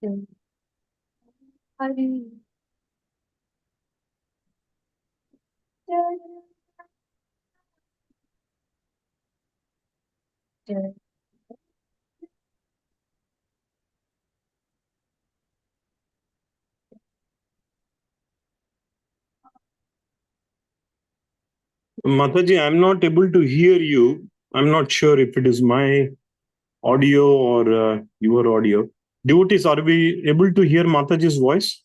Jai Hari Jai Jai. Mataji, I'm not able to hear you. I'm not sure if it is my audio or your audio. Devotees, are we able to hear Mataji's voice?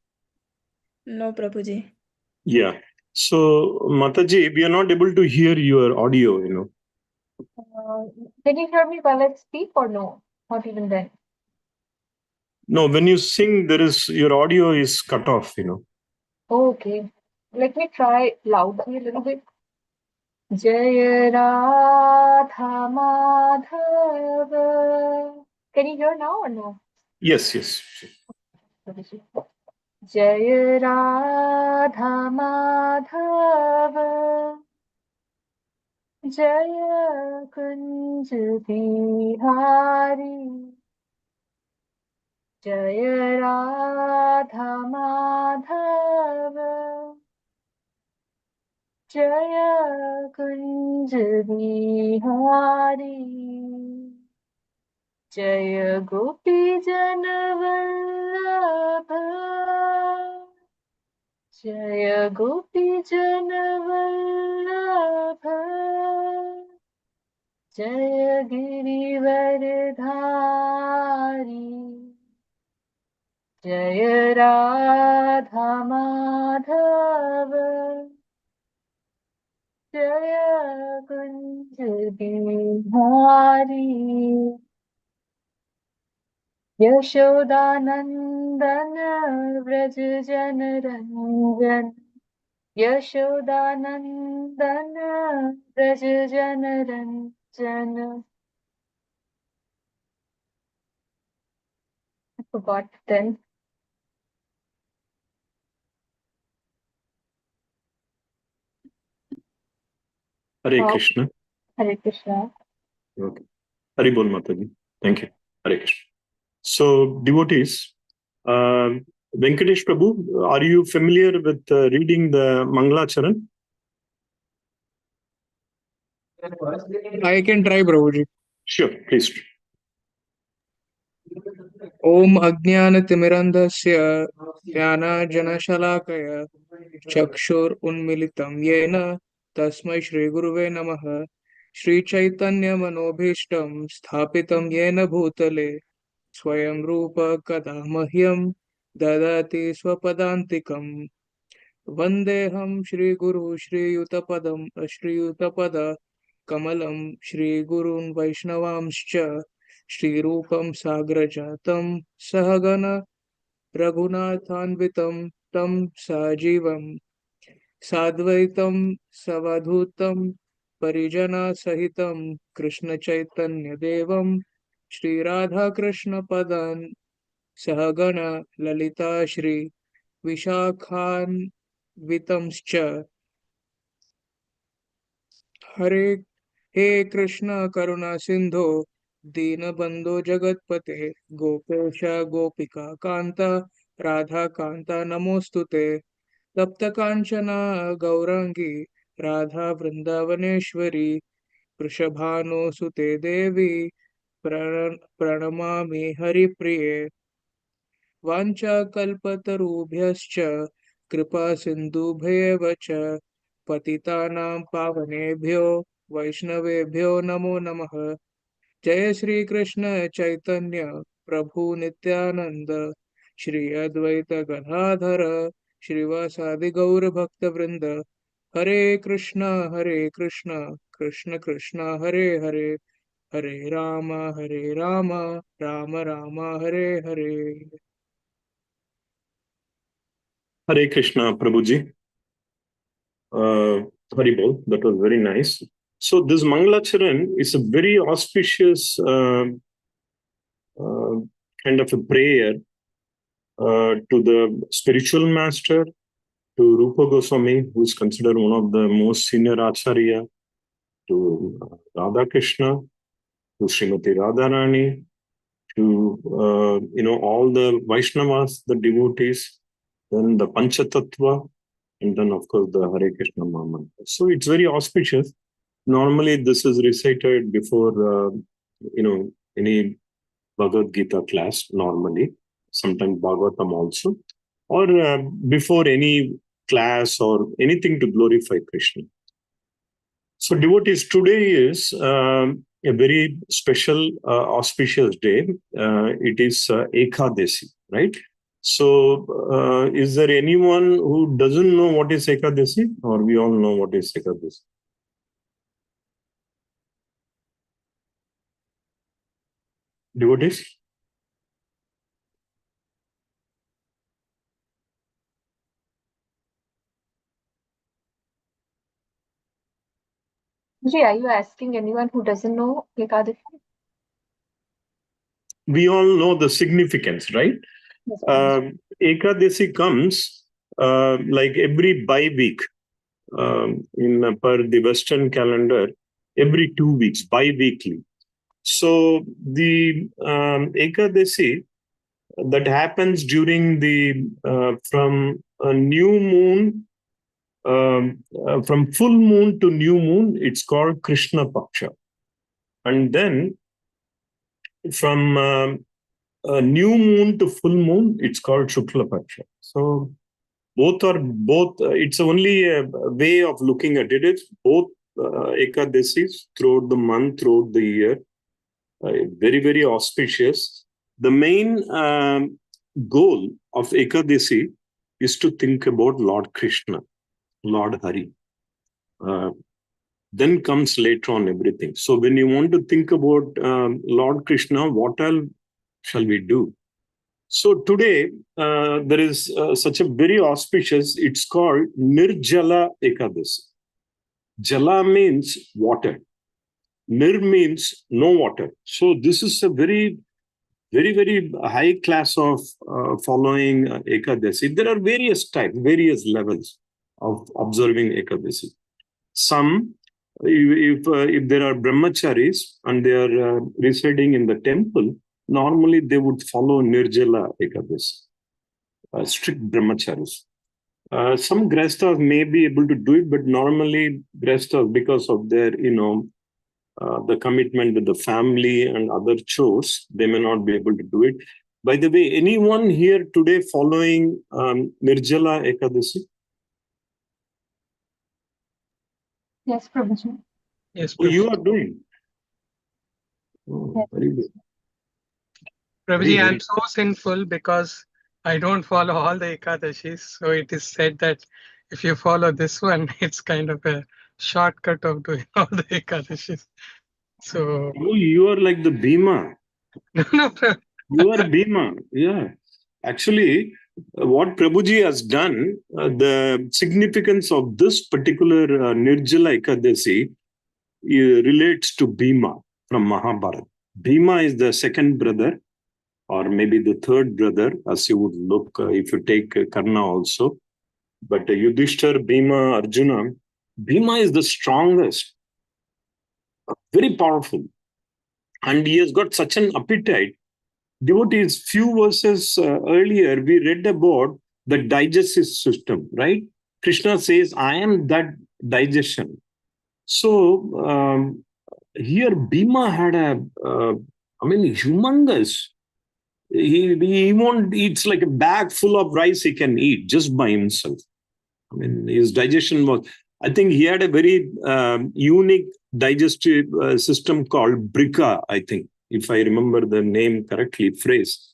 No, Prabhuji. Yeah. So, Mataji, we are not able to hear your audio. Can you hear me while I speak or no? Not even then. No, when you sing, your audio is cut off. Okay. Let me try loudly a little bit. Jai Radha Madhava. Can you hear now or no? Yes, yes. Jai Radha Madhava Jaya Kunj Bihari Jaya Radha Madhava Jaya Kunj Bihari Jaya Gopi Janavallabha Jaya Gopi Janavallabha Jaya Girivaradhari Jaya Radha Madhava Jaya Kunj Bihari Yashodanandana Vraj Janaranjan Yashodanandana Vraj Janaranjan. I forgot then. Hare Krishna. Hare Krishna. Okay. Hare Bol Mataji. Thank you. Hare Krishna. So, devotees, Venkatesh Prabhu, are you familiar with reading the Mangalacharan? I can try, Prabhuji. Sure, please. Om Ajnanatimirandhasya Jnanajnashalaakaya Chakshur Unmilitam Yena Tasmai Shri Guruve Namaha Shri Chaitanya Manobhishtam Sthapitam Yena Bhutale Swayam Rupa Kada Mahyam Dadati Swapadantikam Vandeham Shri Guru Shri Yutapadam Shri Yutapada Kamalam Shri Gurun Vaishnavamscha Shri Rupam Sagrajatam Sahagana Raghunathanvitam Tam Sajivam Sadvaitam Savadhutam Parijana Sahitam Krishna Chaitanya Devam Shri Radha Krishna Padan Sahagana Lalita Shri Vishakhan Vitamscha Hare He Krishna Karuna Sindho Deenabandho Jagatpate Gopesha Gopika Kanta Radha Kanta Namostute Tapta Kanchana Gaurangi Radha Vrindavaneshwari Vrishabhano Sute Devi Pranamami Hari Priye वाञ्छाकल्पतरुभ्यश्च कृपासिन्धुभ्येव च पतितानां पावनेभ्यो वैष्णवेभ्यो नमो नमः जय श्री कृष्ण चैतन्य प्रभु नित्यानंद श्री अद्वैत गदाधर श्रीवासादि गौर भक्त वृंद हरे Krishna Krishna Krishna Hare Hare Hare Ram Ram Ram Hare Hare Hare Krishna, Prabhuji. Hari Bol, that was very nice. So, this Mangalacharan is a very auspicious kind of a prayer to the spiritual master, to Rupa Goswami, who is considered one of the most senior Acharya, to Radha Krishna, to Srimati Radharani, to all the Vaishnavas, the devotees, then the Panchatattva, and then of course the Hare Krishna Mahamantra. So it's very auspicious. Normally this is recited before any Bhagavad Gita class normally, sometimes Bhagavatam also, or before any class or anything to glorify Krishna. So devotees, today is a very special, auspicious day. It is Ekadasi, right? So is there anyone who doesn't know what is Ekadasi, or we all know what is Ekadasi? Devotees? Ji, are you asking anyone who doesn't know Ekadashi? We all know the significance, right? Yes, Prabhuji. Ekadasi comes like every bi-week in per the Western calendar, every 2 weeks, bi-weekly. So the Ekadasi that happens during the from a new moon, from full moon to new moon, it's called Krishna Paksha, and then from new moon to full moon, it's called Shukla Paksha. So both it's only a way of looking at it. It's both Ekadasis throughout the month, throughout the year. Very, very auspicious. The main goal of Ekadasi is to think about Lord Krishna, Lord Hari. Then comes later on everything. So when you want to think about Lord Krishna, what else shall we do? So today there is such a very auspicious, it's called Nirjala Ekadasi. Jala means water. Nir means no water. So this is a very, very, very high class of following Ekadasi. There are various types, various levels of observing Ekadasi. Some, if there are brahmacharis and they are residing in the temple, normally they would follow Nirjala Ekadasi, strict brahmacharis. Some grihasthas may be able to do it, but normally grihasthas, because of their, the commitment with the family and other chores, they may not be able to do it. By the way, anyone here today following Nirjala Ekadasi? Yes, Prabhuji. Yes, Oh, you Prabhuji. are doing? Oh, Yes. very good. Prabhuji, Very, I'm very. so sinful because I don't follow all the Ekadashis. So it is said that if you follow this one, it's kind of a shortcut of doing all the Ekadashis. So, Oh, you are like the Bhima. no, You are Bhima. Yeah. Actually, what Prabhuji has done, the significance of this particular Nirjala Ekadasi relates to Bhima from Mahabharata. Bhima is the second brother, or maybe the third brother, as you would look if you take Karna also. But Yudhishthir, Bhima, Arjuna, Bhima is the strongest, very powerful. And he has got such an appetite. Devotees, few verses earlier, we read about the digestive system, right? Krishna says, I am that digestion. So here Bhima had humongous. He won't, it's like a bag full of rice he can eat just by himself. I mean, his digestion was, I think he had a very unique digestive system called Brika, I think, if I remember the name correctly, phrase.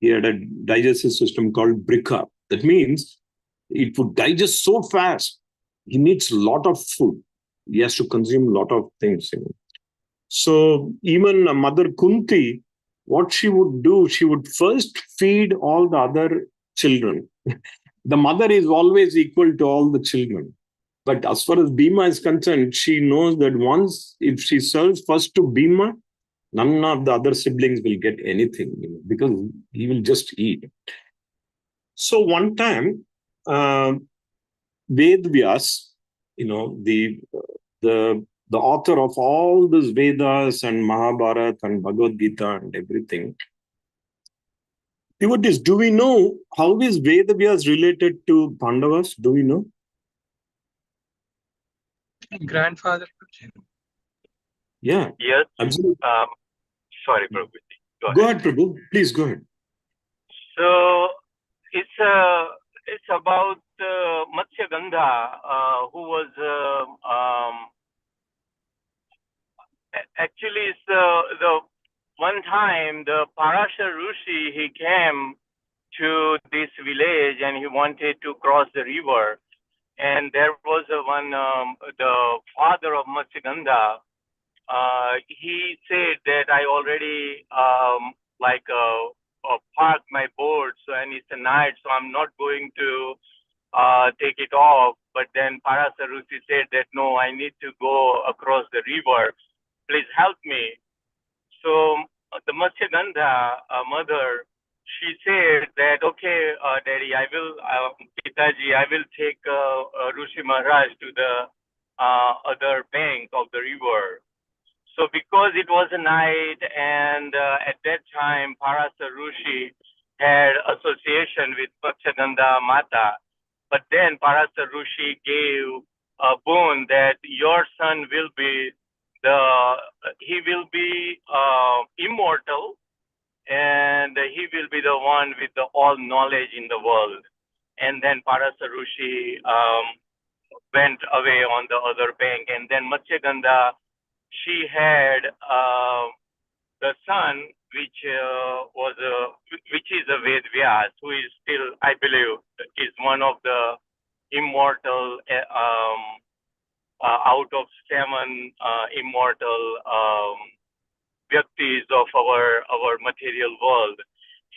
He had a digestive system called Brika. That means it would digest so fast. He needs a lot of food. He has to consume a lot of things. So even Mother Kunti, what she would do, she would first feed all the other children. The mother is always equal to all the children. But as far as Bhima is concerned, she knows that once, if she serves first to Bhima, none of the other siblings will get anything, because he will just eat. So one time, Ved Vyas, the author of all these Vedas and Mahabharata and Bhagavad Gita and everything, Devotees, do we know how is Vedavyas related to Pandavas? Do we know? Grandfather. Yeah, Yes. absolutely. Sorry, Prabhuji. Go ahead, Prabhu. Please go ahead. So it's about Matsya Gandha, who was actually it's the one time the Parashar Rishi, he came to this village and he wanted to cross the river, and there was one the father of Matsya Gandha. He said that I already parked my boat, so and it's a night, so I'm not going to take it off. But then Parasarusi said that no, I need to go across the river. Please help me. So the Matsya Gandha mother, she said that okay, Daddy, I will, Pitaji, I will take Rishi Maharaj to the other bank of the river. So because it was a night and at that time Parasa Rishi had association with Pakshagandha Mata, but then Parasa Rishi gave a boon that your son will be he will be immortal, and he will be the one with the all knowledge in the world. And then Parasa Rishi went away on the other bank, and then Matsyagandha, she had the son, which is a Ved Vyas, who is still, I believe, is one of the immortal out of seven immortal Vyaktis of our material world.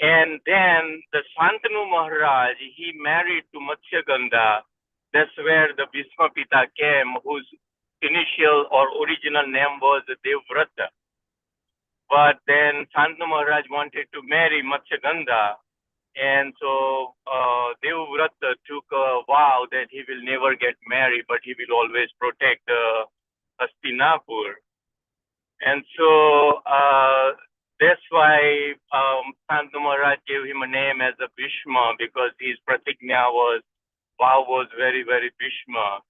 And then the Santanu Maharaj, he married to Matsyagandha. That's where the Bhisma Pita came, whose initial or original name was Devrata. But then Santanu Maharaj wanted to marry Matsyagandha. And so Devrata took a vow that he will never get married, but he will always protect Hastinapur. And so that's why Santanu Maharaj gave him a name as a Bhishma, because his pratigna vow was very, very Bhishma.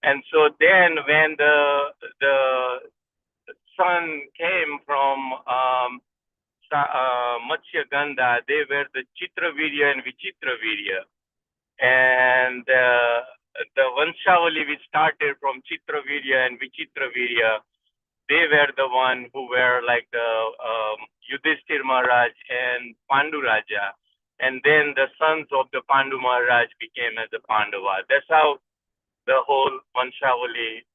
And so then when the son came from Matsya Gandha, they were the Chitravirya and Vichitravirya. And the Vanshavali which started from Chitravirya and Vichitravirya, they were the one who were like the Yudhishthir Maharaj and Pandu Raja. And then the sons of the Pandu Maharaj became as the Pandava. That's how the whole Vanshavali,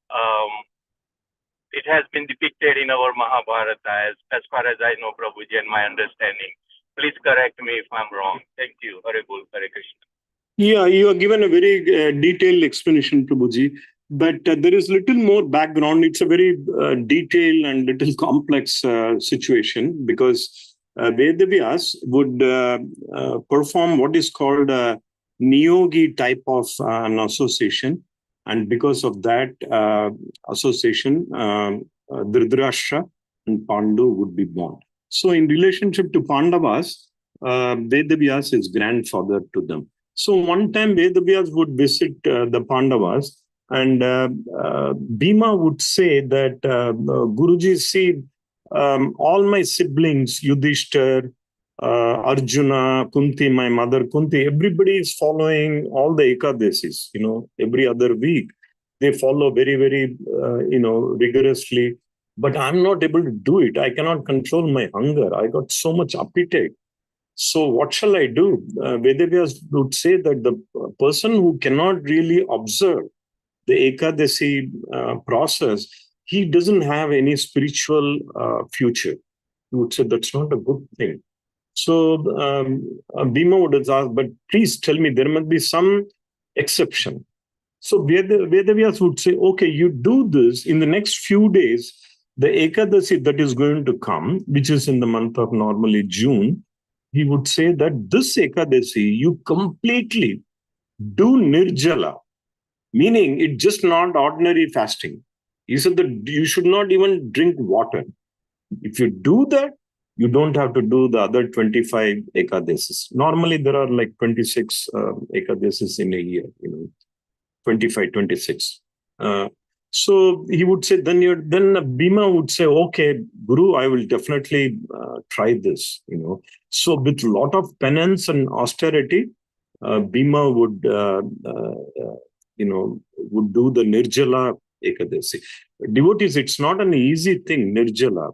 it has been depicted in our Mahabharata as far as I know, Prabhuji, and my understanding. Please correct me if I'm wrong. Thank you. Hare Bol, Hare Krishna. Yeah, you have given a very detailed explanation, Prabhuji. But there is little more background. It's a very detailed and little complex situation, because Vedavyas would perform what is called a Niyogi type of an association. And because of that association, Dhritarashtra and Pandu would be born. So in relationship to Pandavas, Vedavyas is grandfather to them. So one time Vedavyas would visit the Pandavas, and Bhima would say that, Guruji, see, all my siblings, Yudhishthir, Arjuna, Kunti, my mother Kunti, everybody is following all the Ekadasis, every other week. They follow very, very, rigorously. But I'm not able to do it. I cannot control my hunger. I got so much appetite. So what shall I do? Vedavyas would say that the person who cannot really observe the Ekadasi process, he doesn't have any spiritual future. He would say that's not a good thing. So Bhima would ask, but please tell me, there must be some exception. So Vedavyas would say, okay, you do this in the next few days, the Ekadasi that is going to come, which is in the month of normally June, he would say that this Ekadasi, you completely do Nirjala, meaning it's just not ordinary fasting. He said that you should not even drink water. If you do that, You don't have to do the other 25 Ekadasis. Normally, there are like 26 Ekadasis in a year, 25, 26. So he would say, then Bhima would say, okay, Guru, I will definitely try this, So with a lot of penance and austerity, Bhima would, would do the Nirjala Ekadasi. Devotees, it's not an easy thing, Nirjala.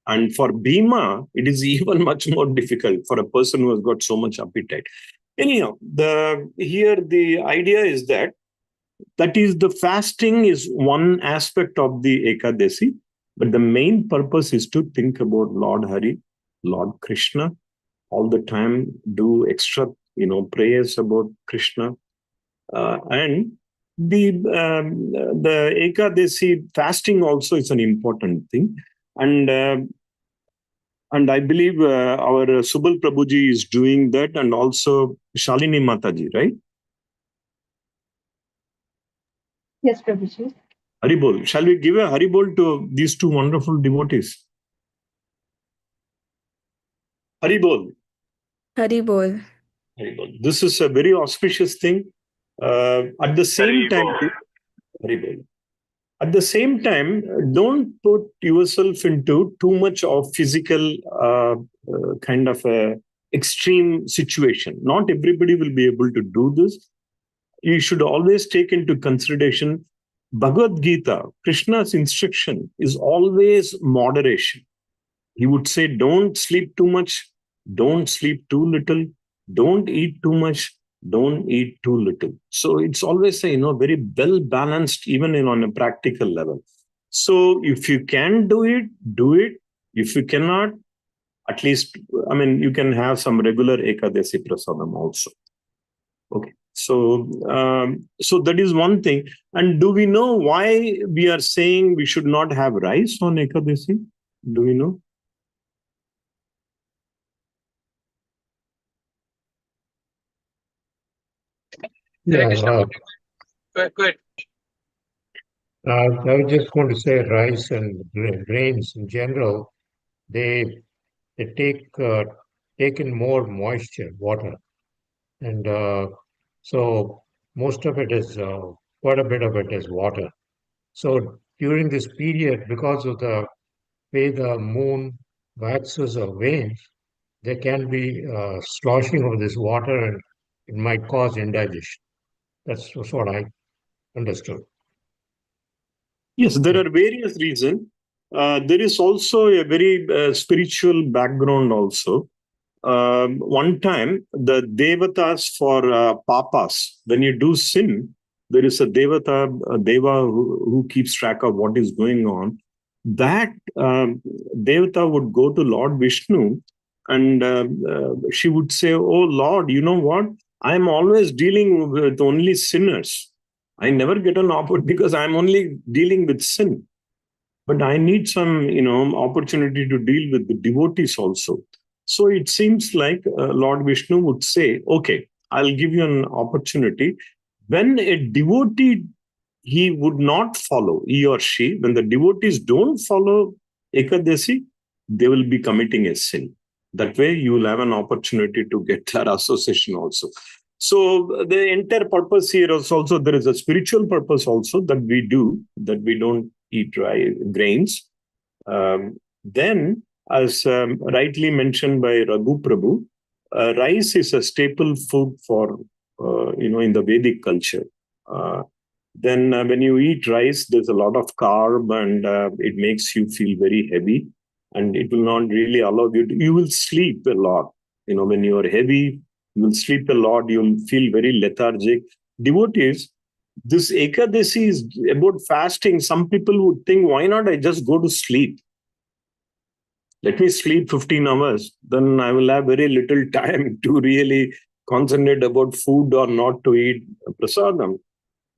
And for Bhima, it is even much more difficult for a person who has got so much appetite. Anyhow, the idea is that is the fasting is one aspect of the Ekadasi, but the main purpose is to think about Lord Hari, Lord Krishna, all the time do extra, prayers about Krishna. And the Ekadasi fasting also is an important thing. And I believe our Subal Prabhuji is doing that, and also Shalini Mataji, right? Yes, Prabhuji. Haribol. Shall we give a Haribol to these two wonderful devotees? Haribol. Haribol. Haribol. This is a very auspicious thing. At the same time, Haribol. At the same time, don't put yourself into too much of physical kind of a extreme situation. Not everybody will be able to do this. You should always take into consideration Bhagavad Gita. Krishna's instruction is always moderation. He would say, don't sleep too much, don't sleep too little, don't eat too much, don't eat too little. So it's always very well balanced, even on a practical level. So if you can do it, do it. If you cannot, at least, you can have some regular Ekadasi Prasadam also. Okay. So that is one thing. And do we know why we are saying we should not have rice on Ekadasi? Do we know? Hare Krishna. Go ahead. I was just going to say rice and grains in general, they take in more moisture, water, and so most of it is quite a bit of it is water. So during this period, because of the way the moon waxes or wanes, there can be sloshing of this water, and it might cause indigestion. That's what I understood. Yes, there are various reasons. There is also a very spiritual background also. One time, the devatas for papas, when you do sin, there is a devata, a deva who keeps track of what is going on. That devata would go to Lord Vishnu, and she would say, "Oh Lord, you know what? I am always dealing with only sinners. I never get an opportunity because I'm only dealing with sin. But I need some, opportunity to deal with the devotees also." So it seems like Lord Vishnu would say, "Okay, I'll give you an opportunity." When a devotee, he would not follow, he or she, when the devotees don't follow Ekadasi, they will be committing a sin. That way, you will have an opportunity to get that association also. So the entire purpose here is also, there is a spiritual purpose also that we do, that we don't eat dry grains. Then, as rightly mentioned by Raghu Prabhu, rice is a staple food for, in the Vedic culture. Then when you eat rice, there's a lot of carb, and it makes you feel very heavy, and it will not really allow you to, you will sleep a lot. When you are heavy, you will sleep a lot, you'll feel very lethargic. Devotees, this Ekadasi is about fasting. Some people would think, why not I just go to sleep? Let me sleep 15 hours, then I will have very little time to really concentrate about food or not to eat prasadam.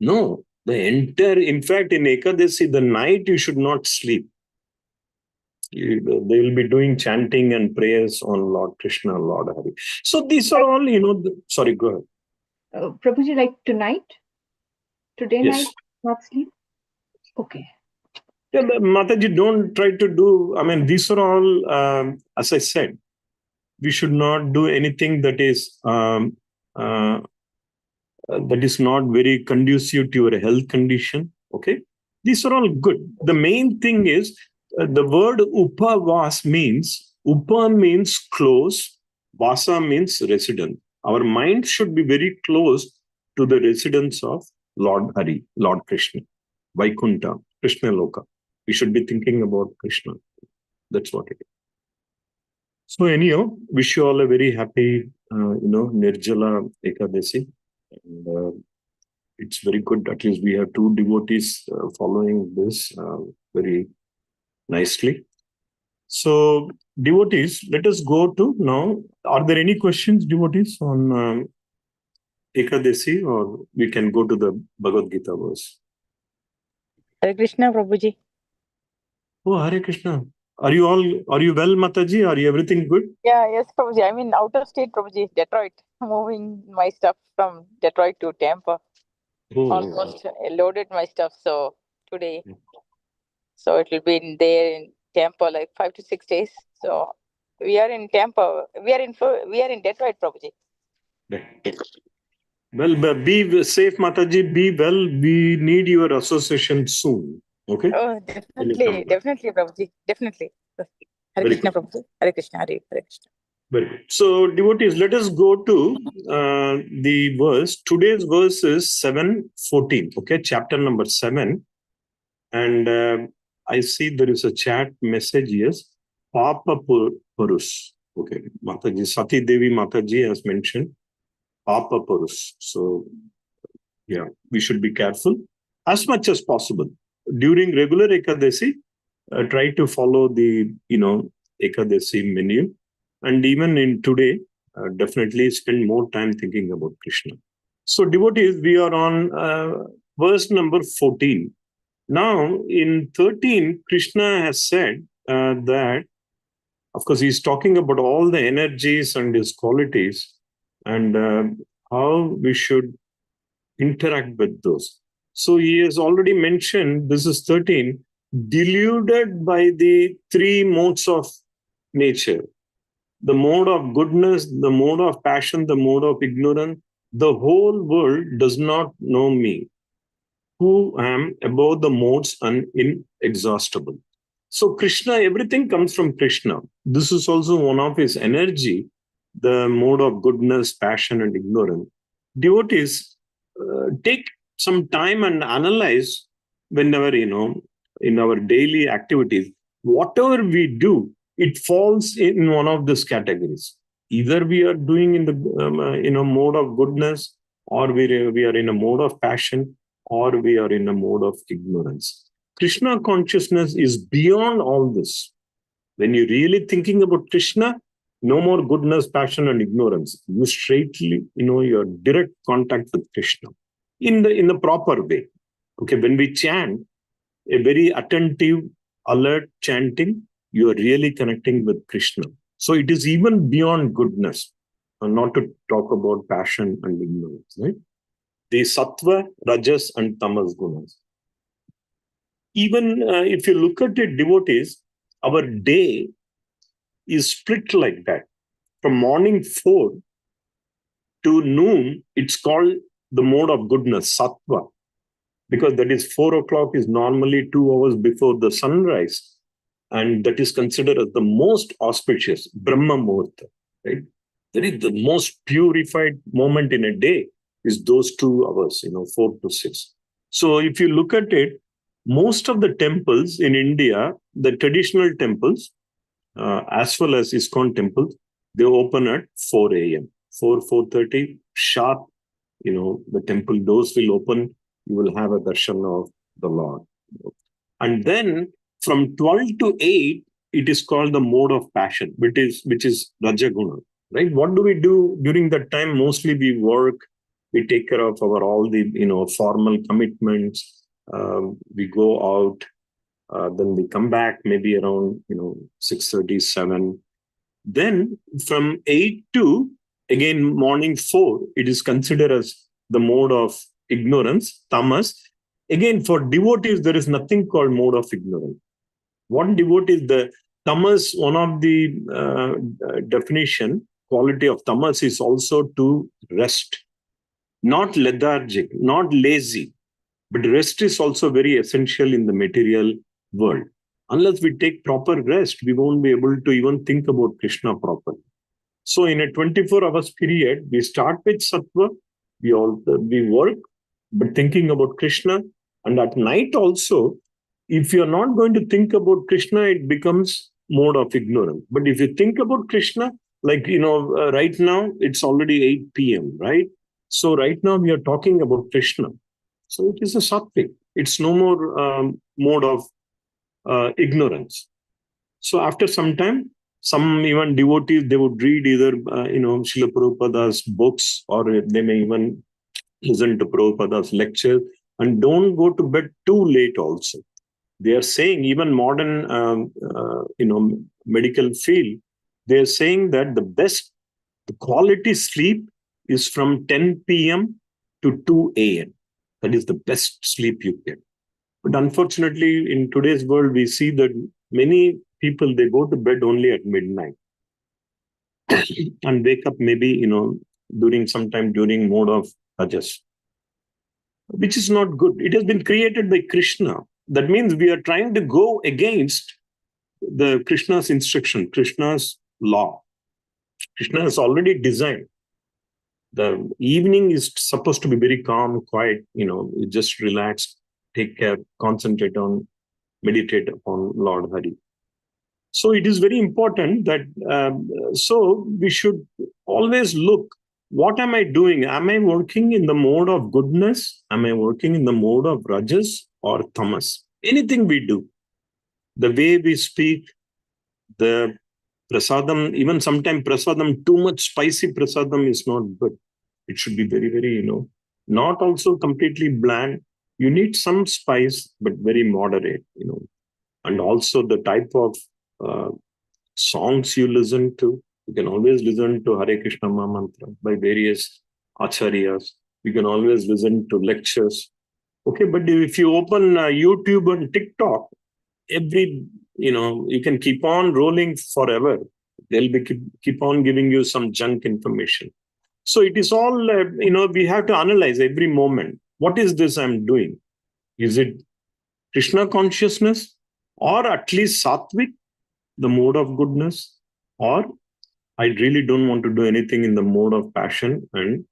No, in fact, in Ekadasi, the night you should not sleep. They will be doing chanting and prayers on Lord Krishna, Lord Hari. So these are all, sorry, go ahead. Prabhuji, like tonight? Today Yes. night, not sleep? Okay. Yeah, but Mataji, don't try to do, I mean, these are all, as I said, we should not do anything that is not very conducive to your health condition. Okay, these are all good. The main thing is the word upavas means close, vasa means resident. Our mind should be very close to the residence of Lord Hari, Lord Krishna, Vaikuntha, Krishna Loka. We should be thinking about Krishna. That's what it is. So anyhow, wish you all a very happy, Nirjala Ekadasi. And, it's very good. At least we have two devotees following this very nicely. So, devotees, let us go to now. Are there any questions, devotees, on Ekadasi, or we can go to the Bhagavad Gita verse? Hare Krishna, Prabhuji. Oh, Hare Krishna. Are you well, Mataji? Are you everything good? Yeah, yes, Prabhuji. I'm in out of state, Prabhuji, Detroit. Moving my stuff from Detroit to Tampa. Oh, Almost loaded my stuff. So today, so it will be in there in Tampa like 5 to 6 days. So we are in Tampa. We are in Detroit, Prabhuji. right. Well, be safe, Mataji. Be well. We need your association soon. Okay? Oh, When you come definitely, back. definitely, Prabhuji. Definitely. Hare Very Krishna, good. Prabhuji. Hare Krishna, Hare Krishna. Very good. So, devotees, let us go to the verse. Today's verse is 7:14. Okay, chapter number 7. And I see there is a chat message. Yes, Papa Purus. Okay, Mataji, Sati Devi Mataji has mentioned Papa Purus. So, yeah, we should be careful as much as possible. During regular Ekadasi, try to follow the, Ekadasi menu. And even in today, definitely spend more time thinking about Krishna. So, devotees, we are on verse number 14. Now, in 13, Krishna has said that, of course, he's talking about all the energies and his qualities and how we should interact with those. So, he has already mentioned, this is 13, deluded by the three modes of nature: the mode of goodness, the mode of passion, the mode of ignorance. The whole world does not know me, who am above the modes and inexhaustible. So Krishna, everything comes from Krishna. This is also one of his energy, the mode of goodness, passion, and ignorance. Devotees, take some time and analyze whenever, in our daily activities, whatever we do, it falls in one of these categories. Either we are doing in the mode of goodness, or we are in a mode of passion, or we are in a mode of ignorance. Krishna consciousness is beyond all this. When you're really thinking about Krishna, no more goodness, passion, and ignorance. You straightly, your direct contact with Krishna in the proper way. Okay, when we chant a very attentive, alert chanting, you are really connecting with Krishna. So it is even beyond goodness, not to talk about passion and ignorance, right? The sattva, rajas, and tamas gunas. Even if you look at it, devotees, our day is split like that. From morning 4 to noon, it's called the mode of goodness, sattva, because that is 4 o'clock is normally 2 hours before the sunrise. And that is considered as the most auspicious, Brahma Muhurta, right? That is the most purified moment in a day is those 2 hours, 4 to 6. So if you look at it, most of the temples in India, the traditional temples, as well as ISKCON temples, they open at 4 a.m. 4:30 sharp, the temple doors will open. You will have a darshan of the Lord. And then from 12 to 8, it is called the mode of passion, which is Rajaguna, right? What do we do during that time? Mostly we work, we take care of all the, formal commitments. We go out, then we come back maybe around, 6:30, 7. Then from 8 to, again, morning 4, it is considered as the mode of ignorance, tamas. Again, for devotees, there is nothing called mode of ignorance. What devotees, the tamas, one of the definition, quality of tamas is also to rest, not lethargic, not lazy, but rest is also very essential in the material world. Unless we take proper rest, we won't be able to even think about Krishna properly. So in a 24 hours period, we start with sattva, we work, but thinking about Krishna. And at night also, if you're not going to think about Krishna, it becomes mode of ignorance. But if you think about Krishna, like, right now, it's already 8 p.m., right? So right now we are talking about Krishna. So it is a sattvic. It's no more mode of ignorance. So after some time, some even devotees, they would read either, Srila Prabhupada's books, or they may even listen to Prabhupada's lecture, and don't go to bed too late also. They are saying, even modern, medical field, they are saying that the quality sleep is from 10 p.m. to 2 a.m. That is the best sleep you get. But unfortunately, in today's world, we see that many people, they go to bed only at midnight and wake up maybe, during mode of rajas, which is not good. It has been created by Krishna. That means we are trying to go against the Krishna's instruction, Krishna's law. Krishna has already designed. The evening is supposed to be very calm, quiet, you just relax, take care, concentrate on, meditate upon Lord Hari. So it is very important that, so we should always look, what am I doing? Am I working in the mode of goodness? Am I working in the mode of rajas or tamas? Anything we do, the way we speak, the prasadam, even sometimes prasadam, too much spicy prasadam is not good. It should be very, very, not also completely bland. You need some spice, but very moderate, and also the type of songs you listen to. You can always listen to Hare Krishna Mahamantra by various acharyas. You can always listen to lectures. Okay, but if you open YouTube and TikTok, you can keep on rolling forever. They'll keep on giving you some junk information. So it is all, we have to analyze every moment. What is this I'm doing? Is it Krishna consciousness, or at least sattvic, the mode of goodness, or I really don't want to do anything in the mode of passion and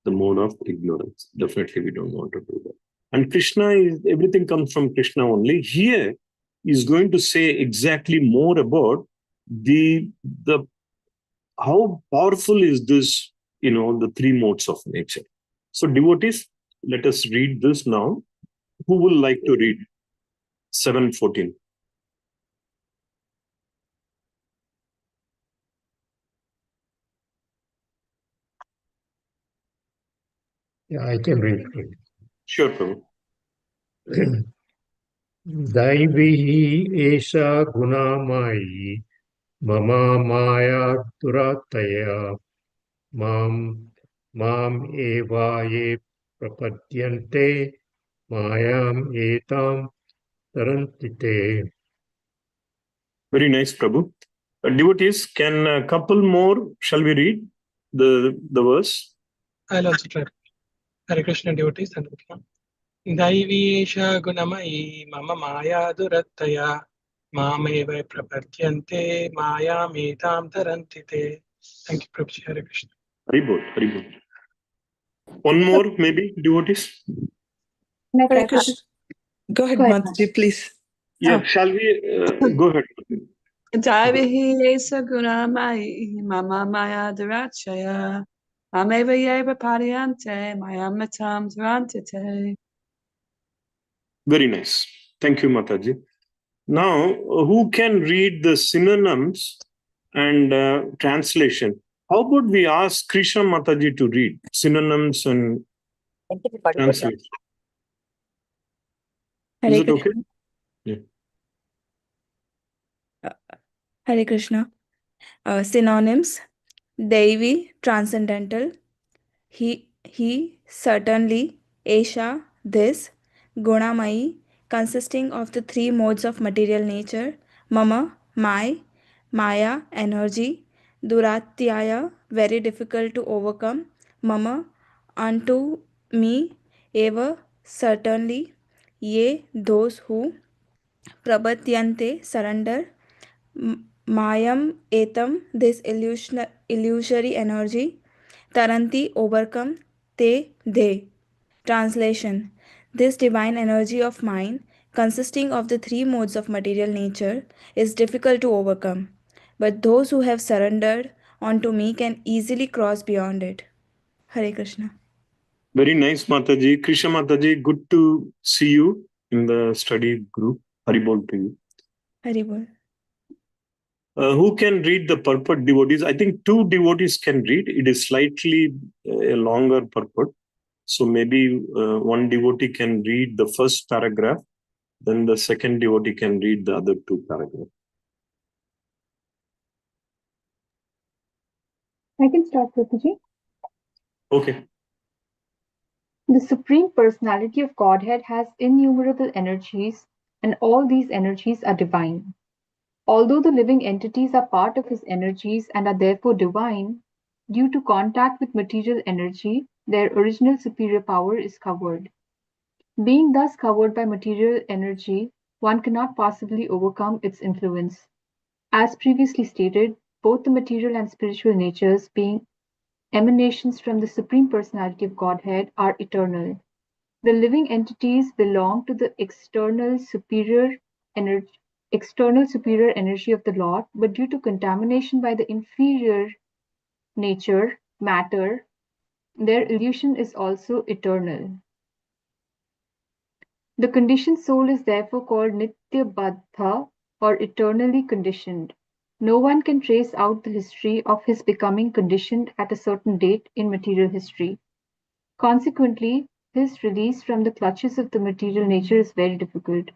the mode of ignorance? Definitely we don't want to do that. And Krishna is, everything comes from Krishna only. Here is going to say exactly more about the how powerful is this, the three modes of nature. So devotees, let us read this now. Who would like to read 7:14? Yeah, I can read it. Sure, Prabhu. Daivihi esha gunamayi mama maya durataya mam evaye prapadyante mayam etam tarantite. Very nice, Prabhu. Devotees, can a couple more, shall we read the verse? I'll also try. Hare Krishna devotees and Daivesha gunamai mama maya durattaya mameva prapadyante maya metam tarantite. Thank you, Prabhuji. Hare Krishna. Haribol, Haribol. One more, maybe, devotees? Hare Krishna. Go ahead, Go ahead, Mataji, please. Yeah, shall we? Go ahead. Daivihi esa gunamai mama maya durachaya mameva yeva pariante mayamatam durantite. Very nice. Thank you, Mataji. Now, who can read the synonyms and translation? How about we ask Krishna Mataji to read synonyms and translation? Is Hare it okay? Yeah. Hare Krishna. Synonyms: Devi, transcendental. He, certainly. Esha, this. Gunamayi, consisting of the three modes of material nature, Mama, my, Maya, energy, Duratyaya, very difficult to overcome, Mama, unto me, Eva, certainly, Ye, those who, Prabhatyante, surrender, Mayam, etam, this illusory energy, Taranti, overcome, Te, they. Translation: this divine energy of mine, consisting of the three modes of material nature, is difficult to overcome, but those who have surrendered unto me can easily cross beyond it. Hare Krishna. Very nice, Mataji. Krishna Mataji, good to see you in the study group. Haribol to you. Haribol. Who can read the purport, devotees? I think two devotees can read. It is slightly a longer purport. So maybe one devotee can read the first paragraph, then the second devotee can read the other two paragraphs. I can start, Prabhuji. Okay. The Supreme Personality of Godhead has innumerable energies, and all these energies are divine. Although the living entities are part of his energies and are therefore divine, due to contact with material energy, their original superior power is covered. Being thus covered by material energy, one cannot possibly overcome its influence. As previously stated, both the material and spiritual natures, being emanations from the Supreme Personality of Godhead, are eternal. The living entities belong to the external superior energy of the Lord, but due to contamination by the inferior nature, matter, their illusion is also eternal. The conditioned soul is therefore called Nitya Baddha, or eternally conditioned. No one can trace out the history of his becoming conditioned at a certain date in material history. Consequently, his release from the clutches of the material nature is very difficult,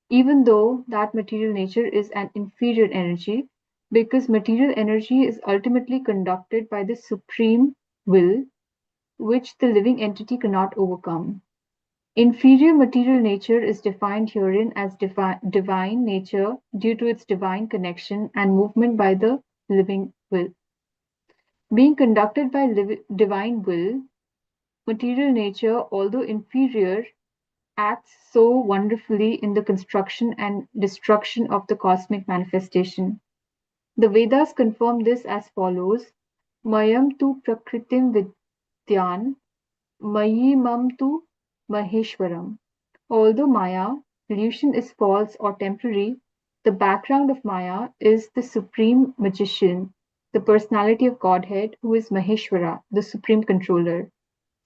even though that material nature is an inferior energy, because material energy is ultimately conducted by the supreme will, which the living entity cannot overcome. Inferior material nature is defined herein as divine nature due to its divine connection and movement by the living will. Being conducted by divine will, material nature, although inferior, acts so wonderfully in the construction and destruction of the cosmic manifestation. The Vedas confirm this as follows: Mayam tu prakritim vidyan, Mayimam tu Maheshwaram. Although Maya, illusion, is false or temporary, the background of Maya is the supreme magician, the personality of Godhead, who is Maheshwara, the supreme controller.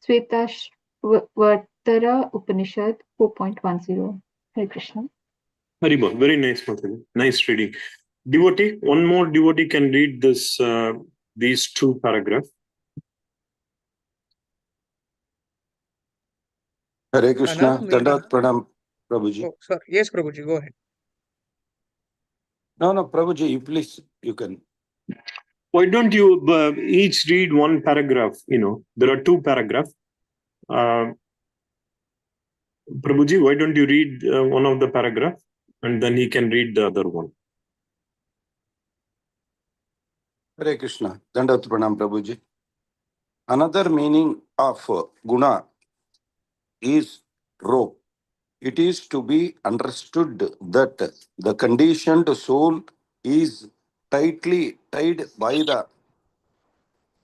Shvetashvatara Upanishad 4.10. Hare Krishna. Haribol, very nice, Mataji. Nice reading. Devotee, one more devotee can read this these two paragraphs. Hare Krishna. Now, Dandavat Pranam, Prabhuji. oh, sorry. Yes, Prabhuji, go ahead. No, Prabhuji, you please, you can. Why don't you each read one paragraph? There are two paragraphs. Prabhuji, why don't you read one of the paragraph and then he can read the other one. Hare Krishna. Dandavat Pranam, Prabhuji. Another meaning of guna is rope. It is to be understood that the conditioned soul is tightly tied by the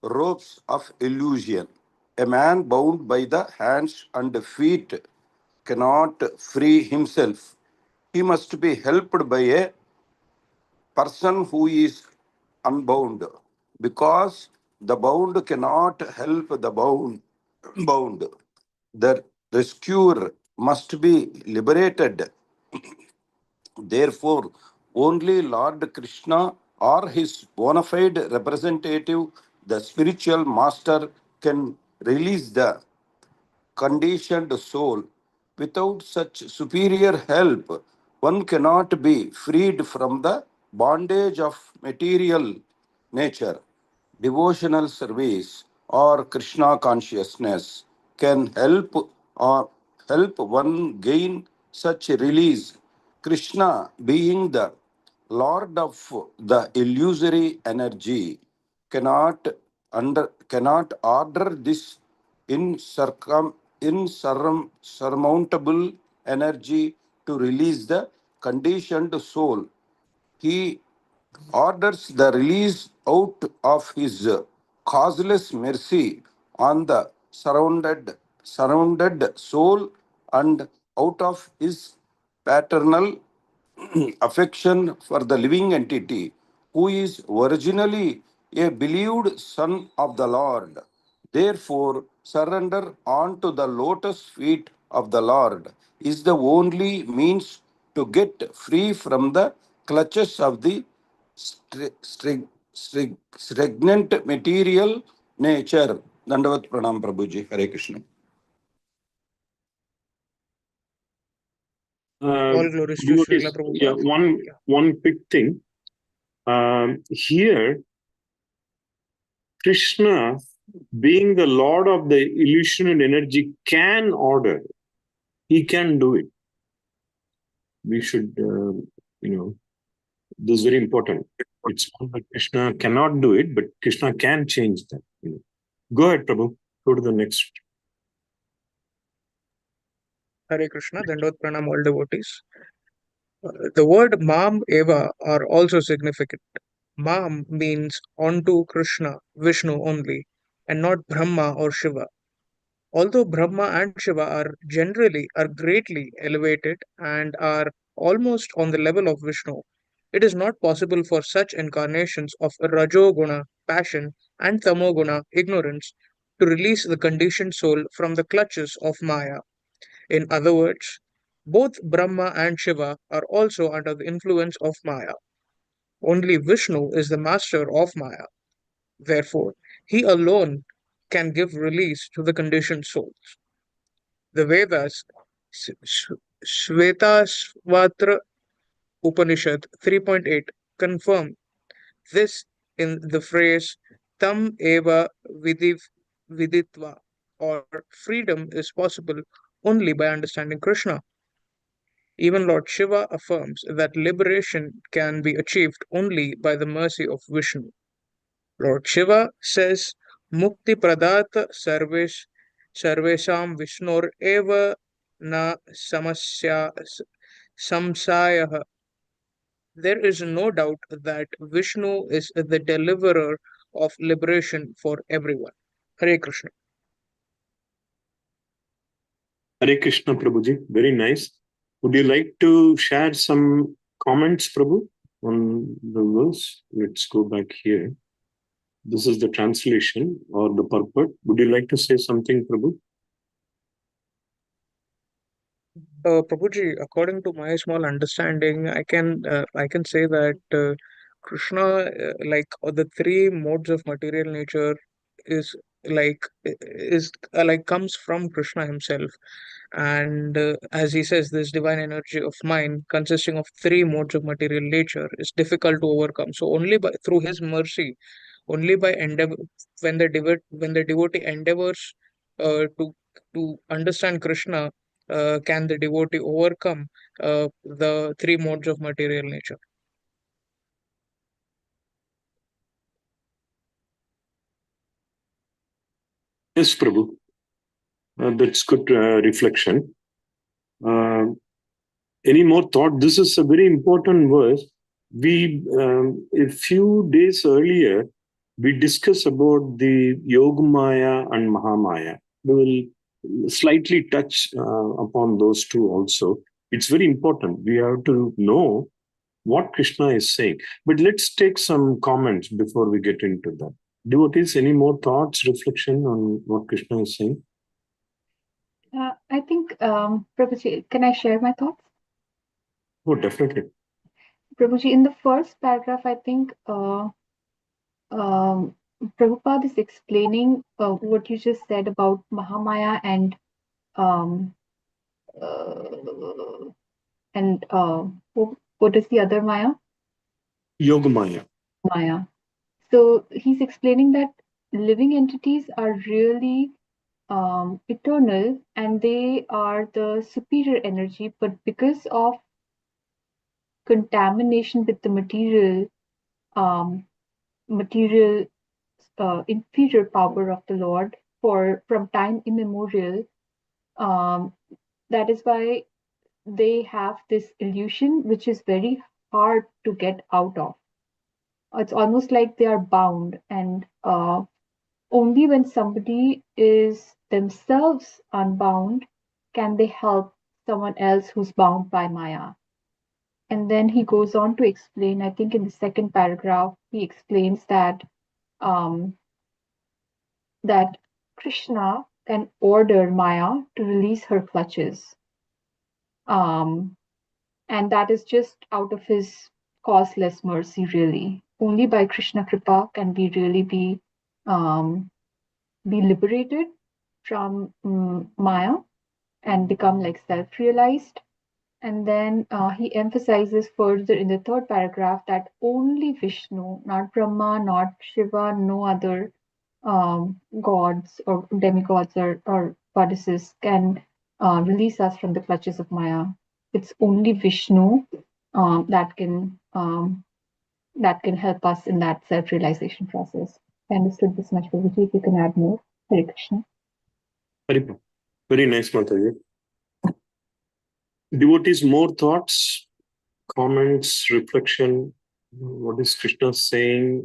ropes of illusion. A man bound by the hands and feet cannot free himself. He must be helped by a person who is unbound, because the bound cannot help the bound. The rescuer must be liberated. Therefore, only Lord Krishna or his bona fide representative, the spiritual master, can release the conditioned soul. Without such superior help, one cannot be freed from the bondage of material nature. Devotional service or Krishna consciousness can help or help one gain such release. Krishna, being the Lord of the illusory energy, cannot order this insurmountable energy to release the conditioned soul. He orders the release out of his causeless mercy on the surrounded soul and out of his paternal affection for the living entity who is originally a believed son of the Lord. Therefore, surrender unto the lotus feet of the Lord is the only means to get free from the clutches of the stagnant material nature. Dandavat Pranam Prabhuji. Hare Krishna. All glories to Srila Yeah, Prabhupada. one quick thing. Here, Krishna, being the Lord of the illusion and energy, can order. He can do it. We should, this is very important. It's not that Krishna cannot do it, but Krishna can change that. Go ahead, Prabhu. Go to the next. Hare Krishna, Dandot Pranam, all devotees. The word Mam Eva are also significant. Mam means onto Krishna, Vishnu only, and not Brahma or Shiva. Although Brahma and Shiva are greatly elevated and are almost on the level of Vishnu, it is not possible for such incarnations of Rajoguna, passion, and Tamoguna, ignorance, to release the conditioned soul from the clutches of Maya. In other words, both Brahma and Shiva are also under the influence of Maya. Only Vishnu is the master of Maya. Therefore, he alone can give release to the conditioned souls. The Vedas, Shvetasvatra Upanishad 3.8, confirm this in the phrase Tam eva viditva, or freedom is possible only by understanding Krishna. Even Lord Shiva affirms that liberation can be achieved only by the mercy of Vishnu. Lord Shiva says, Mukti pradata sarvesham Vishnor eva na samsayah. There is no doubt that Vishnu is the deliverer of liberation for everyone. Hare Krishna. Hare Krishna, Prabhuji. Very nice. Would you like to share some comments, Prabhu, on the verse? Let's go back here. This is the translation or the purport. Would you like to say something, Prabhu? Prabhuji, according to my small understanding, I can say that Krishna, the three modes of material nature, is like comes from Krishna himself, and as he says, this divine energy of mind, consisting of three modes of material nature, is difficult to overcome. So only by through his mercy, only by endeavor, when the devotee endeavors to understand Krishna, can the devotee overcome the three modes of material nature. Yes, Prabhu. That's good reflection. Any more thought? This is a very important verse. A few days earlier, we discussed about the Yogamaya and Mahamaya. We will slightly touch upon those two also. It's very important. We have to know what Krishna is saying. But let's take some comments before we get into that. Devotees, any more thoughts, reflection on what Krishna is saying? I think, Prabhuji, can I share my thoughts? Oh, definitely. Prabhuji, in the first paragraph, I think Prabhupada is explaining what you just said about Mahamaya and um, what is the other Maya? Yogamaya. Maya. So he's explaining that living entities are really eternal and they are the superior energy, but because of contamination with the um, material inferior power of the Lord for from time immemorial, um, that is why they have this illusion which is very hard to get out of. It's almost like they are bound, and only when somebody is themselves unbound can they help someone else who's bound by Maya. And then he goes on to explain, I think in the second paragraph, he explains um, that Krishna can order Maya to release her clutches. And that is just out of his causeless mercy, really. Only by Krishna Kripa can we really um, be liberated from Maya and become like self-realized. And then he emphasizes further in the third paragraph that only Vishnu, not Brahma, not Shiva, no other gods or demigods or goddesses can release us from the clutches of Maya. It's only Vishnu that can help us in that self-realization process. I understood this much, Prabhuji. If you can add more. Hare Krishna. Very nice, Mataji. Devotees, more thoughts, comments, reflection. What is Krishna saying?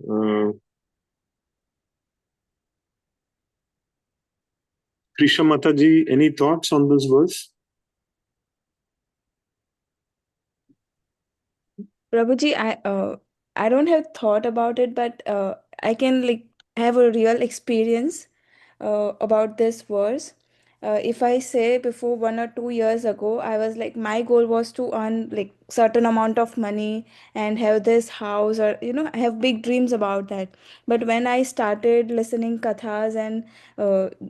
Krishna Mataji, any thoughts on this verse? Prabhuji, I don't have thought about it, but I can like have a real experience about this verse. If I say before 1 or 2 years ago, I was like, my goal was to earn like certain amount of money and have this house, or I have big dreams about that. But when I started listening kathas and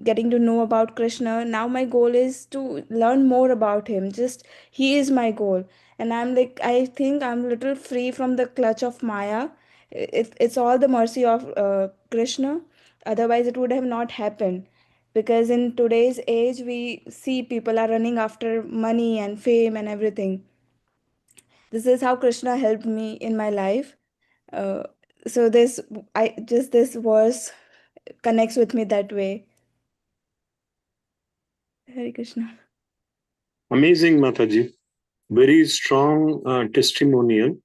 getting to know about Krishna, now my goal is to learn more about him. Just he is my goal, and I'm like, I think I'm a little free from the clutch of Maya. It's all the mercy of Krishna. Otherwise, it would have not happened, because in today's age we see people are running after money and fame and everything. This is how Krishna helped me in my life. uh, so this verse connects with me that way. Hare Krishna. Amazing, Mataji. Very strong testimonial.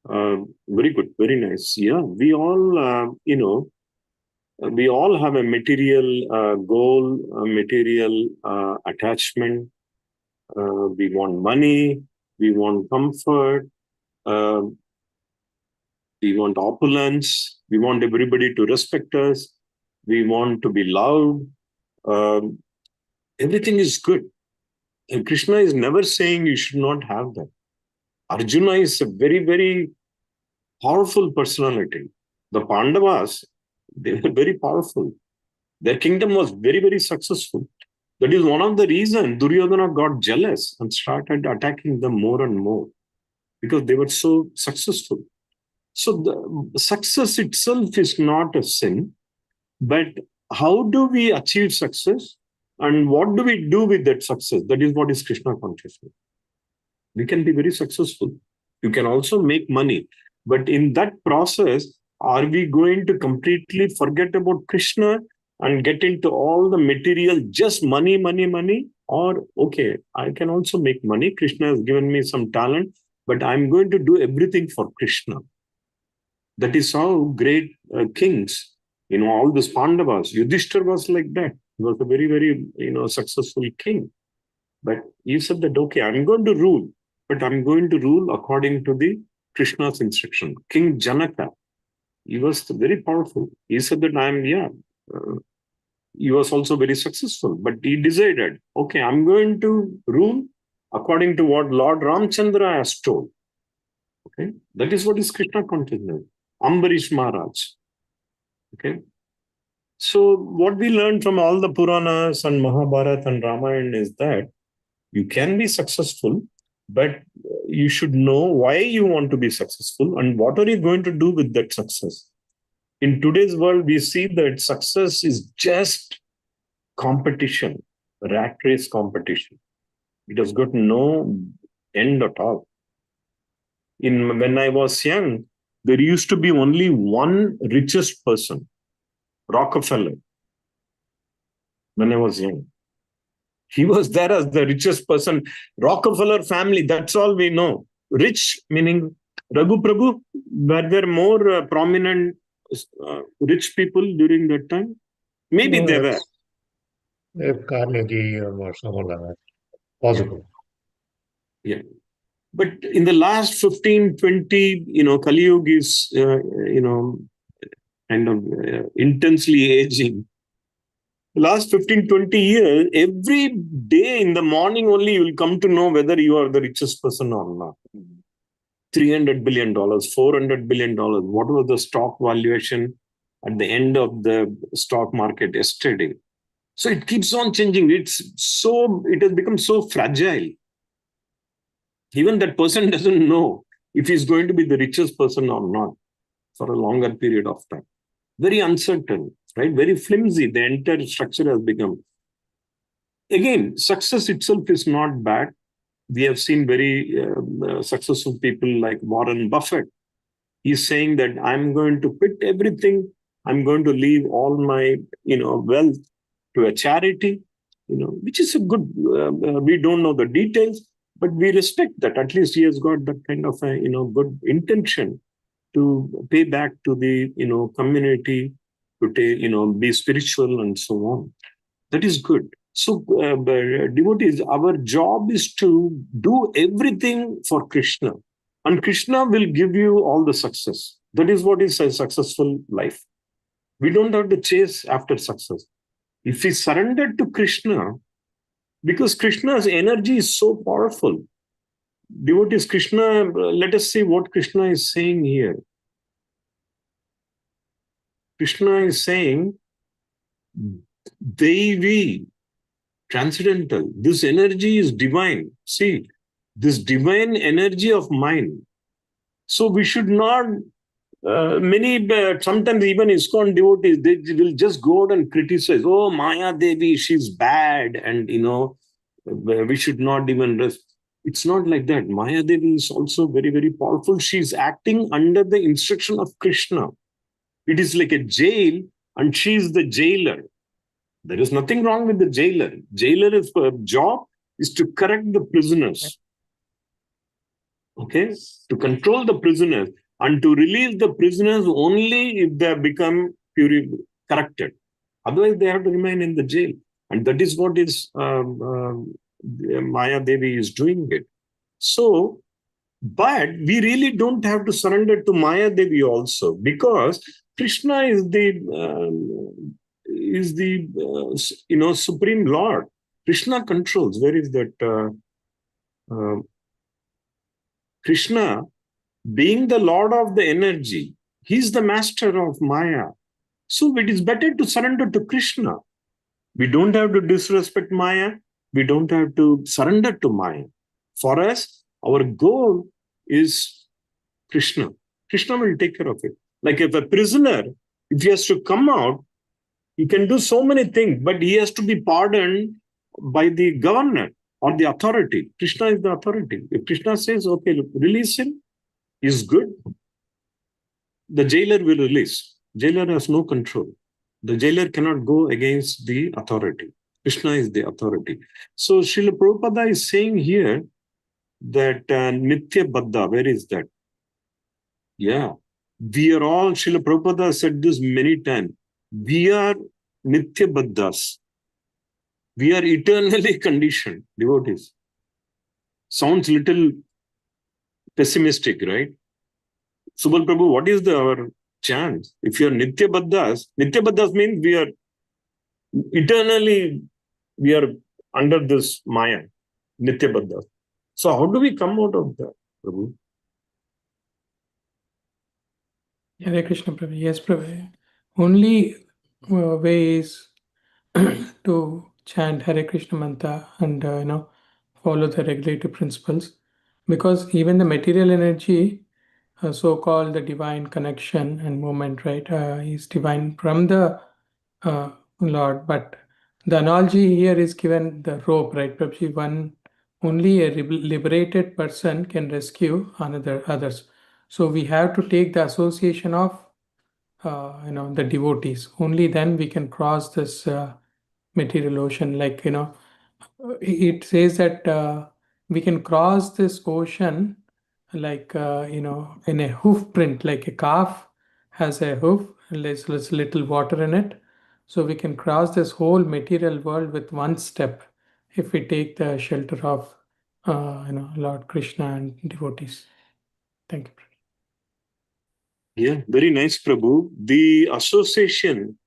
Very good, very nice. Yeah, we all, we all have a material goal, a material attachment. We want money, we want comfort, uh, we want opulence, we want everybody to respect us, we want to be loved. Um, Everything is good. And Krishna is never saying you should not have that. Arjuna is a very, very powerful personality. The Pandavas, they were very powerful. Their kingdom was very, very successful. That is one of the reasons Duryodhana got jealous and started attacking them more and more, because they were so successful. So the success itself is not a sin, but how do we achieve success and what do we do with that success? That is what is Krishna consciousness. We can be very successful. You can also make money. But in that process, are we going to completely forget about Krishna and get into all the material, just money, money, money? Or, okay, I can also make money. Krishna has given me some talent, but I'm going to do everything for Krishna. That is how great kings, all these Pandavas, Yudhishthira was like that. He was a very, very, successful king. But he said that, okay, I'm going to rule, but I'm going to rule according to the Krishna's instruction. King Janaka, he was very powerful. He said that he was also very successful, but he decided, okay, I'm going to rule according to what Lord Ramchandra has told. Okay, that is what is Krishna consciousness. Ambarish Maharaj. Okay. So what we learned from all the Puranas and Mahabharata and Ramayana is that you can be successful, but you should know why you want to be successful and what are you going to do with that success. In today's world, we see that success is just competition, rat race competition. It has got no end at all. When I was young, there used to be only one richest person, Rockefeller. When I was young, he was there as the richest person. Rockefeller family, that's all we know. Rich meaning Raghu Prabhu. Were there more prominent rich people during that time? Maybe there were. Carnegie or someone like that. Possible. Yeah. But in the last 15, 20, Kali Yuga is, kind of intensely aging. The last 15, 20 years, every day in the morning only you will come to know whether you are the richest person or not. $300 billion, $400 billion. What was the stock valuation at the end of the stock market yesterday? So it keeps on changing. It has become so fragile. Even that person doesn't know if he's going to be the richest person or not for a longer period of time. Very uncertain, right? Very flimsy. The entire structure has become. Again, success itself is not bad. We have seen very successful people like Warren Buffett. He's saying that I'm going to quit everything. I'm going to leave all my, wealth to a charity, which is a good, we don't know the details, but we respect that. At least he has got that kind of a, good intention to pay back to the, community, to take, be spiritual and so on. That is good. So, devotees, our job is to do everything for Krishna. And Krishna will give you all the success. That is what is a successful life. We don't have to chase after success. If we surrender to Krishna, because Krishna's energy is so powerful. Devotees, Krishna, let us see what Krishna is saying here. Krishna is saying, Devi, transcendental. This energy is divine. See, this divine energy of mine. So we should not, sometimes even ISKCON devotees, they will just go out and criticize, oh, Maya Devi, she's bad. And, we should not even rest. It's not like that. Maya Devi is also very, very powerful. She's acting under the instruction of Krishna. It is like a jail and she is the jailer. There is nothing wrong with the jailer. Jailer's job is to correct the prisoners. Okay? To control the prisoners and to release the prisoners only if they have become corrected. Otherwise, they have to remain in the jail. And that is what is Maya Devi is doing it. So, but we really don't have to surrender to Maya Devi also, because Krishna is the Supreme Lord. Krishna controls. Where is that? Krishna, being the Lord of the energy, he's the master of Maya. So it is better to surrender to Krishna. We don't have to disrespect Maya. We don't have to surrender to Maya. For us, our goal is Krishna. Krishna will take care of it. Like if a prisoner, if he has to come out, he can do so many things, but he has to be pardoned by the governor or the authority. Krishna is the authority. If Krishna says, okay, look, release him, he's good, the jailer will release. Jailer has no control. The jailer cannot go against the authority. Krishna is the authority. So Srila Prabhupada is saying here that Nitya Baddha, where is that? Yeah. We are all, Srila Prabhupada said this many times, we are Nitya Baddhas. We are eternally conditioned devotees. Sounds little pessimistic, right? Subal Prabhu, what is our chance? If you are Nitya Baddhas means we are eternally, we are under this Maya, Nitya Baddhas. So how do we come out of that, Prabhu? Hare Krishna, Prabhu. Yes, Prabhu. Only way is to chant Hare Krishna mantra and follow the regulative principles, because even the material energy, so-called the divine connection and movement, right, is divine from the Lord, but the analogy here is given the rope, right, Prabhuji? Only a liberated person can rescue others. So we have to take the association of the devotees. Only then we can cross this material ocean. Like, it says that we can cross this ocean like, in a hoof print, like a calf has a hoof, there's little water in it. So we can cross this whole material world with one step if we take the shelter of, Lord Krishna and devotees. Thank you. Yeah, very nice, Prabhu. The association,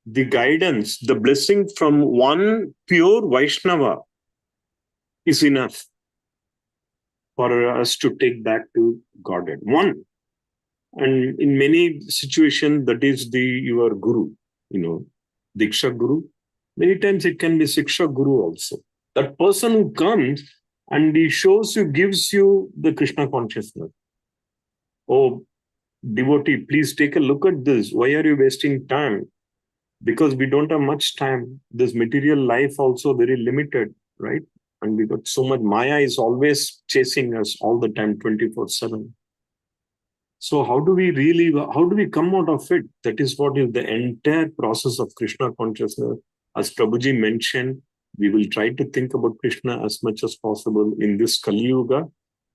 the guidance, the blessing from one pure Vaishnava is enough for us to take back to Godhead. One. And in many situations, that is your guru, Diksha Guru. Many times it can be Siksha Guru also. That person who comes and he shows you, gives you the Krishna consciousness. Oh, devotee, please take a look at this. Why are you wasting time? Because we don't have much time. This material life also very limited, right? And we got so much. Maya is always chasing us all the time, 24/7. So how do we come out of it? That is what is the entire process of Krishna consciousness. As Prabhuji mentioned, we will try to think about Krishna as much as possible in this Kali Yuga,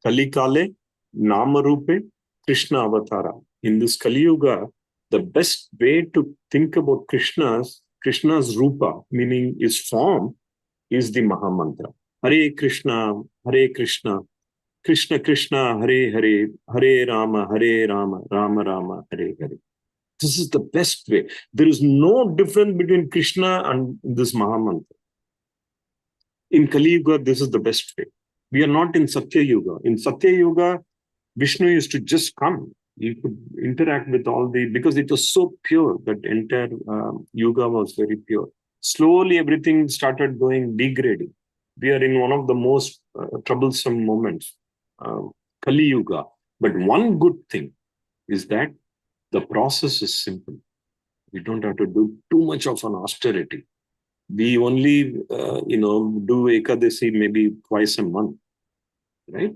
Kali Kale, Namarupe, Krishna Avatara. In this Kali Yuga, the best way to think about Krishna's Rupa, meaning his form, is the Mahamantra. Hare Krishna, Krishna Krishna, Hare Hare, Hare Rama, Rama Rama, Hare Hare. This is the best way. There is no difference between Krishna and this Mahamantra. In Kali Yuga, this is the best way. We are not in Satya Yuga. In Satya Yuga, Vishnu used to just come. He could interact with because it was so pure, that entire Yuga was very pure. Slowly, everything started going degrading. We are in one of the most troublesome moments, Kali Yuga. But one good thing is that the process is simple. We don't have to do too much of an austerity. We only, do Ekadasi maybe twice a month, right?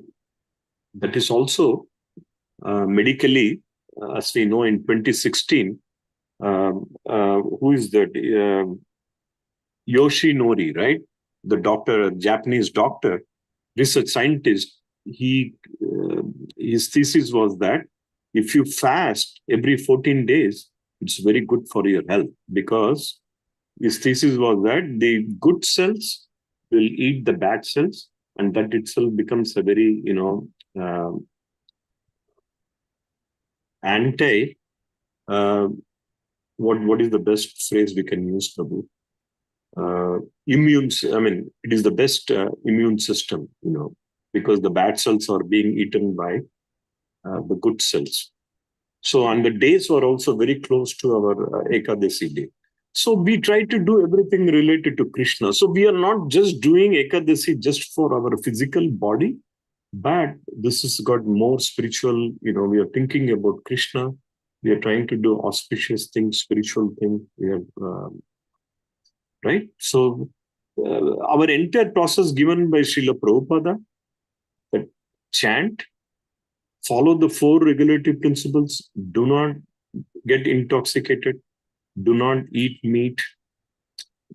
That is also medically, as we know, in 2016, who is that? Yoshinori, right? The doctor, a Japanese doctor, research scientist, his thesis was that if you fast every 14 days, it's very good for your health, because his thesis was that the good cells will eat the bad cells, and that itself becomes a very, anti, what is the best phrase we can use, Prabhu? It is the best immune system, because the bad cells are being eaten by the good cells. So, and the days were also very close to our Ekadasi day. So we try to do everything related to Krishna. So we are not just doing Ekadasi just for our physical body, but this has got more spiritual, we are thinking about Krishna. We are trying to do auspicious things, spiritual things. We are, right? So our entire process given by Srila Prabhupada, that chant, follow the 4 regulative principles, do not get intoxicated, do not eat meat,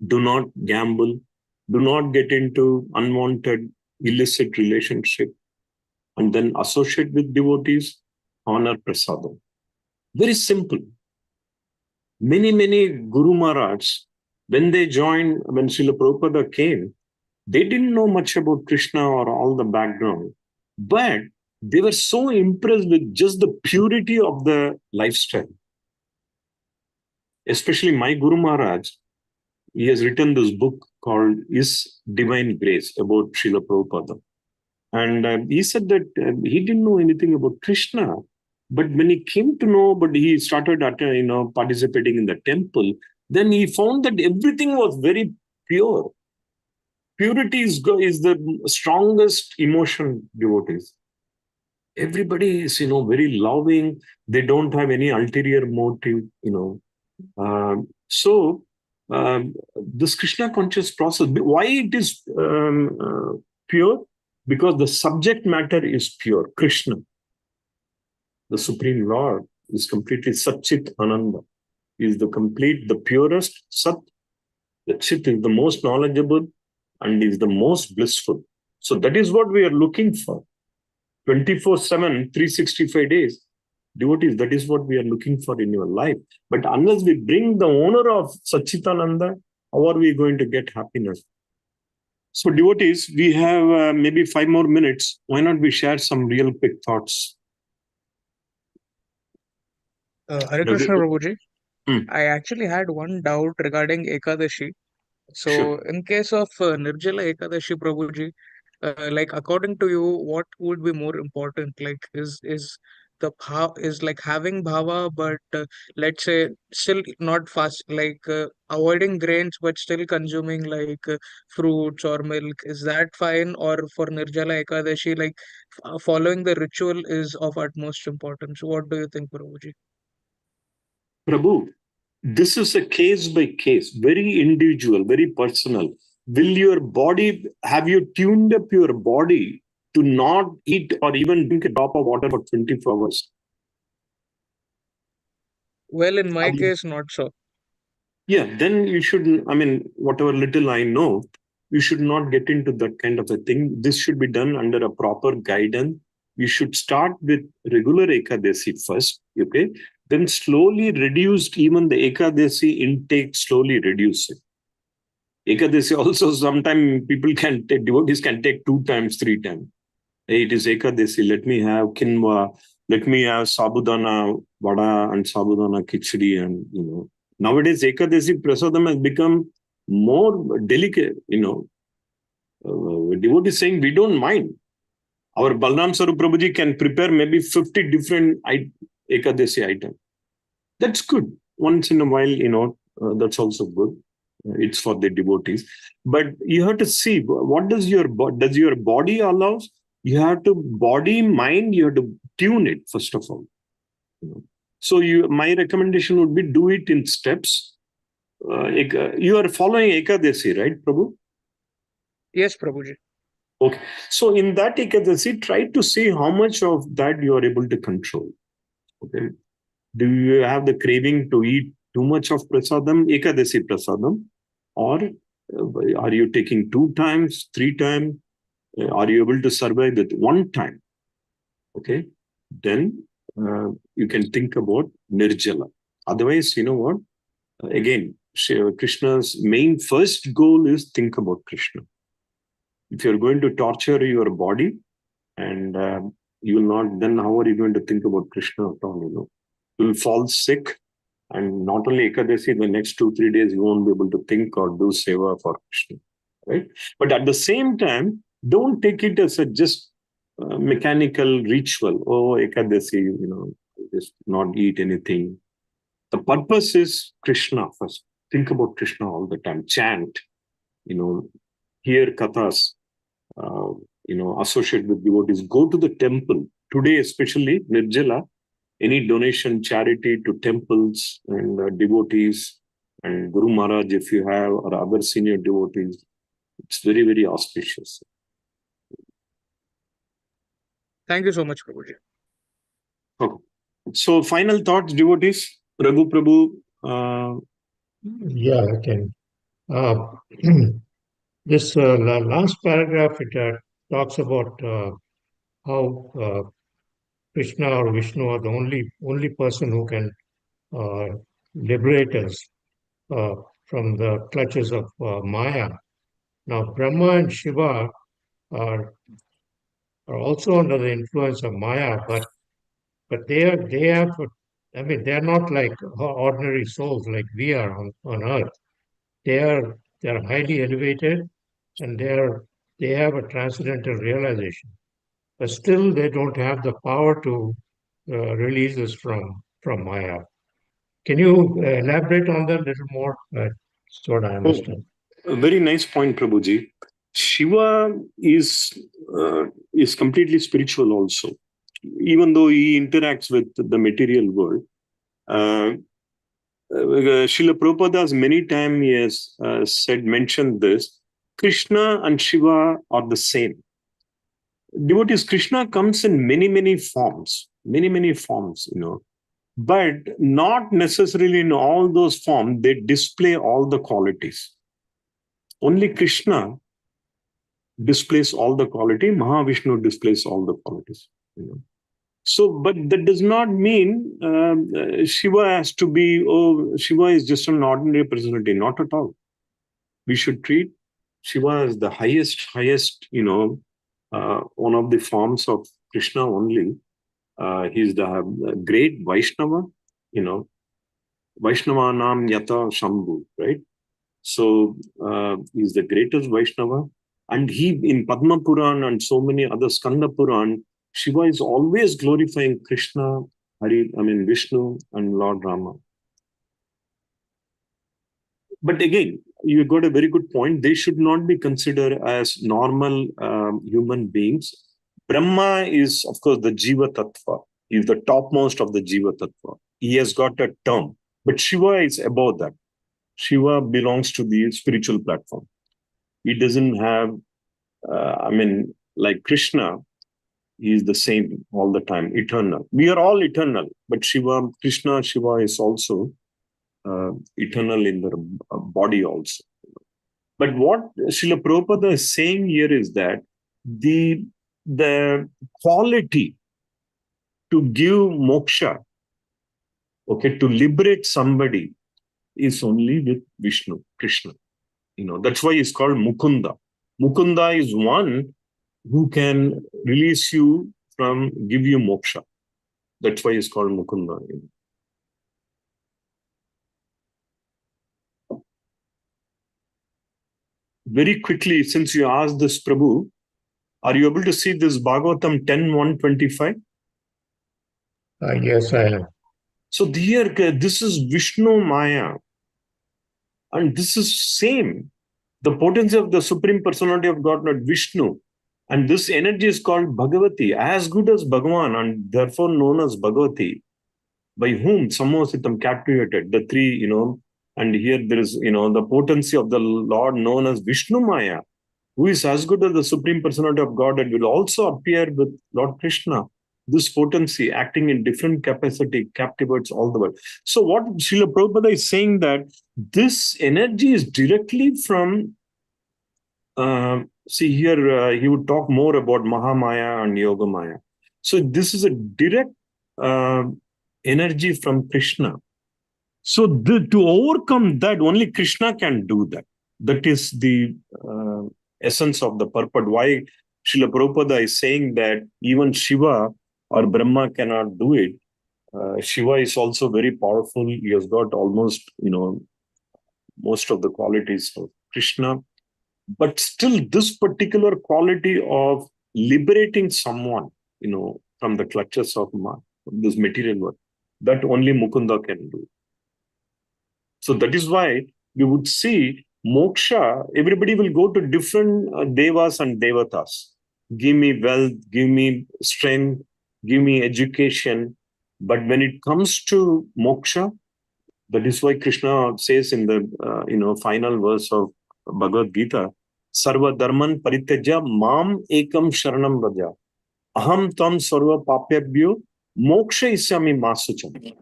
do not gamble, do not get into unwanted, illicit relationship, and then associate with devotees, honor prasadam. Very simple. Many Guru Maharaj, when Srila Prabhupada came, they didn't know much about Krishna or all the background, but they were so impressed with just the purity of the lifestyle. Especially my Guru Maharaj, he has written this book called Is Divine Grace about Srila Prabhupada. And he said that he didn't know anything about Krishna, but when he came to know, but he started participating in the temple, then he found that everything was very pure. Purity is the strongest emotion, devotees. Everybody is, very loving. They don't have any ulterior motive, So this Krishna conscious process, why it is pure? Because the subject matter is pure. Krishna, the Supreme Lord, is completely Satchit Ananda, is the purest Sat. The Chit is the most knowledgeable and is the most blissful. So that is what we are looking for. 24/7, 365 days. Devotees, that is what we are looking for in your life. But unless we bring the owner of Satchitananda, how are we going to get happiness? So devotees, we have maybe 5 more minutes. Why not we share some real quick thoughts? Hare Krishna Prabhuji. Hmm. I actually had one doubt regarding Ekadashi. So, Sure. in case of Nirjala Ekadashi, Prabhuji, like according to you, what would be more important? Like, is the is like having bhava, but let's say still not fast, like avoiding grains, but still consuming like fruits or milk. Is that fine? Or for Nirjala Ekadashi, like following the ritual is of utmost importance. What do you think, Prabhuji? Prabhu, this is a case by case, very individual, very personal. Will your body, have you tuned up your body to not eat or even drink a drop of water for 24 hours? Well, in my Have you? case, not so. Yeah, then you should, I mean, whatever little I know, you should not get into that kind of a thing. This should be done under a proper guidance. You should start with regular Ekadasi first, okay? Then slowly reduced, even the Ekadasi intake, slowly reduce it. Ekadasi also, sometimes people can take, devotees can take 2 times, 3 times. Hey, it is Ekadasi, let me have kinwa, let me have sabudana vada and sabudana khichdi, and nowadays Ekadasi prasadam has become more delicate, devotees saying we don't mind. Our Balram Sarup Prabhuji can prepare maybe 50 different Ekadasi items. That's good. Once in a while, that's also good. It's for the devotees. But you have to see, what does your body allows? You have to mind, you have to tune it, first of all. So my recommendation would be do it in steps. You are following Ekadasi, right, Prabhu? Yes, Prabhuji. Okay. So in that Ekadasi, try to see how much of that you are able to control. Okay. Do you have the craving to eat too much of prasadam, Ekadasi prasadam? Or are you taking 2 times, 3 times? Are you able to survive with 1 time? Okay. Then you can think about Nirjala. Otherwise, you know what? Again, Krishna's main first goal is think about Krishna. If you're going to torture your body and you will not, then how are you going to think about Krishna at all? You will fall sick, and not only Ekadasi, the next 2-3 days you won't be able to think or do seva for Krishna, right? But at the same time, don't take it as a just mechanical ritual. Oh, Ekadasi, just not eat anything. The purpose is Krishna first. Think about Krishna all the time. Chant, hear kathas, associate with devotees. Go to the temple. Today, especially Nirjala, any donation, charity to temples and devotees and Guru Maharaj, if you have, or other senior devotees, it's very, very auspicious. Thank you so much, Prabhuji. Okay. So, final thoughts, devotees? Raghu Prabhu? Yeah, I can. This last paragraph, it talks about how Krishna or Vishnu are the only person who can liberate us from the clutches of Maya. Now, Brahma and Shiva are also under the influence of Maya, but they're not like ordinary souls like we are on earth. They're highly elevated, and they have a transcendental realization, but still they don't have the power to release us from Maya. Can you elaborate on that a little more? So that I understand. A very nice point, Prabhuji. Shiva is completely spiritual also. Even though he interacts with the material world, Srila Prabhupada has many times he has mentioned this. Krishna and Shiva are the same. Devotees, Krishna comes in many forms, many forms, but not necessarily in all those forms they display all the qualities. Only Krishna displays all the quality, Mahavishnu displays all the qualities. So, but that does not mean Shiva has to be, Shiva is just an ordinary personality. Not at all. We should treat Shiva as the highest, one of the forms of Krishna only. He's the great Vaishnava, Vaishnavanam Yata Shambhu, right? So he's the greatest Vaishnava. And he, in Padma Puran and so many other Skanda Puran, Shiva is always glorifying Krishna, Vishnu and Lord Rama. But again, you got a very good point. They should not be considered as normal human beings. Brahma is, of course, the Jiva Tattva. He is the topmost of the Jiva Tattva. He has got a term. But Shiva is above that. Shiva belongs to the spiritual platform. He doesn't have, like Krishna, he is the same all the time, eternal. We are all eternal, but Krishna, Shiva is also eternal in their body also. But what Srila Prabhupada is saying here is that the quality to give moksha, to liberate somebody, is only with Vishnu, Krishna. That's why he's called Mukunda. Mukunda is one who can release you from, give you moksha. That's why he's called Mukunda. Very quickly, since you asked this, Prabhu, are you able to see this Bhagavatam 10:125? Yes, I am. So here, this is Vishnu Maya. And this is same. The potency of the Supreme Personality of Godhead, Vishnu. And this energy is called Bhagavati, as good as Bhagavan, and therefore known as Bhagavati, by whom Samositam captivated. The three, and here there is, the potency of the Lord known as Vishnu Maya, who is as good as the Supreme Personality of Godhead, will also appear with Lord Krishna. This potency, acting in different capacity, captivates all the world. So what Srila Prabhupada is saying, that this energy is directly from, see here, he would talk more about Mahamaya and Yogamaya. So this is a direct energy from Krishna. So to overcome that, only Krishna can do that. That is the essence of the purport. Why Srila Prabhupada is saying that even Shiva or Brahma cannot do it. Shiva is also very powerful. He has got almost, most of the qualities of Krishna. But still, this particular quality of liberating someone, from the clutches of this material world, that only Mukunda can do. So that is why we would see moksha, everybody will go to different devas and devatas. Give me wealth, give me strength, give me education. But when it comes to moksha, that is why Krishna says in the final verse of Bhagavad Gita, Sarva Dharman Parityaja Mam Ekam Sharanam Vraja. Aham Tam Sarva Papyabhyo Moksha Isyami Masucham.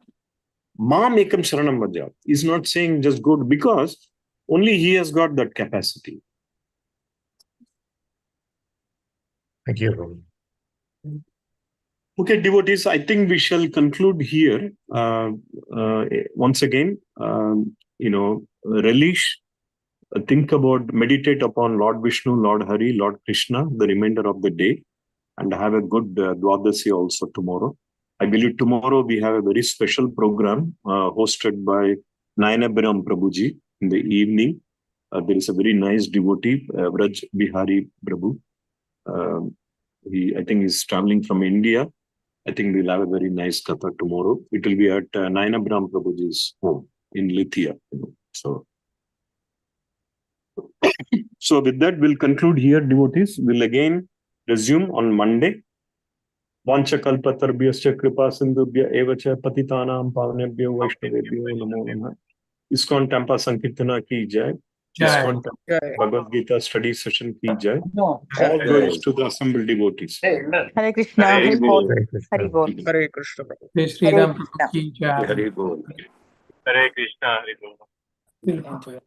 Mam Ekam Sharanam Vraja is not saying just go, because only he has got that capacity. Thank you. Okay, devotees, I think we shall conclude here. Once again, relish, think about, meditate upon Lord Vishnu, Lord Hari, Lord Krishna, the remainder of the day, and have a good Dwadasi also tomorrow. I believe tomorrow we have a very special program hosted by Nayanabhiram Prabhuji in the evening. There is a very nice devotee, Vraj Bihari Prabhu. I think he's traveling from India. I think we'll have a very nice katha tomorrow. It will be at Nayanabhiram Prabhuji's home in Lithia. So with that, we'll conclude here, devotees. We'll again resume on Monday. Vanchakalpatarbyascha kripa sindhubhya evacha patitanam pavanebhyo vaishnavebhyo namo namah. ISKCON Temple Sankirtana ki jai. ISKCON Temple Jai. Bhagavad Gita study session ki jai. Jai. All glories to the assembled devotees. Hare Krishna. Hare Hare Bol. Hare Krishna. Hare Bol. Hare Krishna. Jai Sri Hare Ram Krishna. Prabhu ki jai. Hare Bol. Hare Krishna, Hare Krishna. Till then,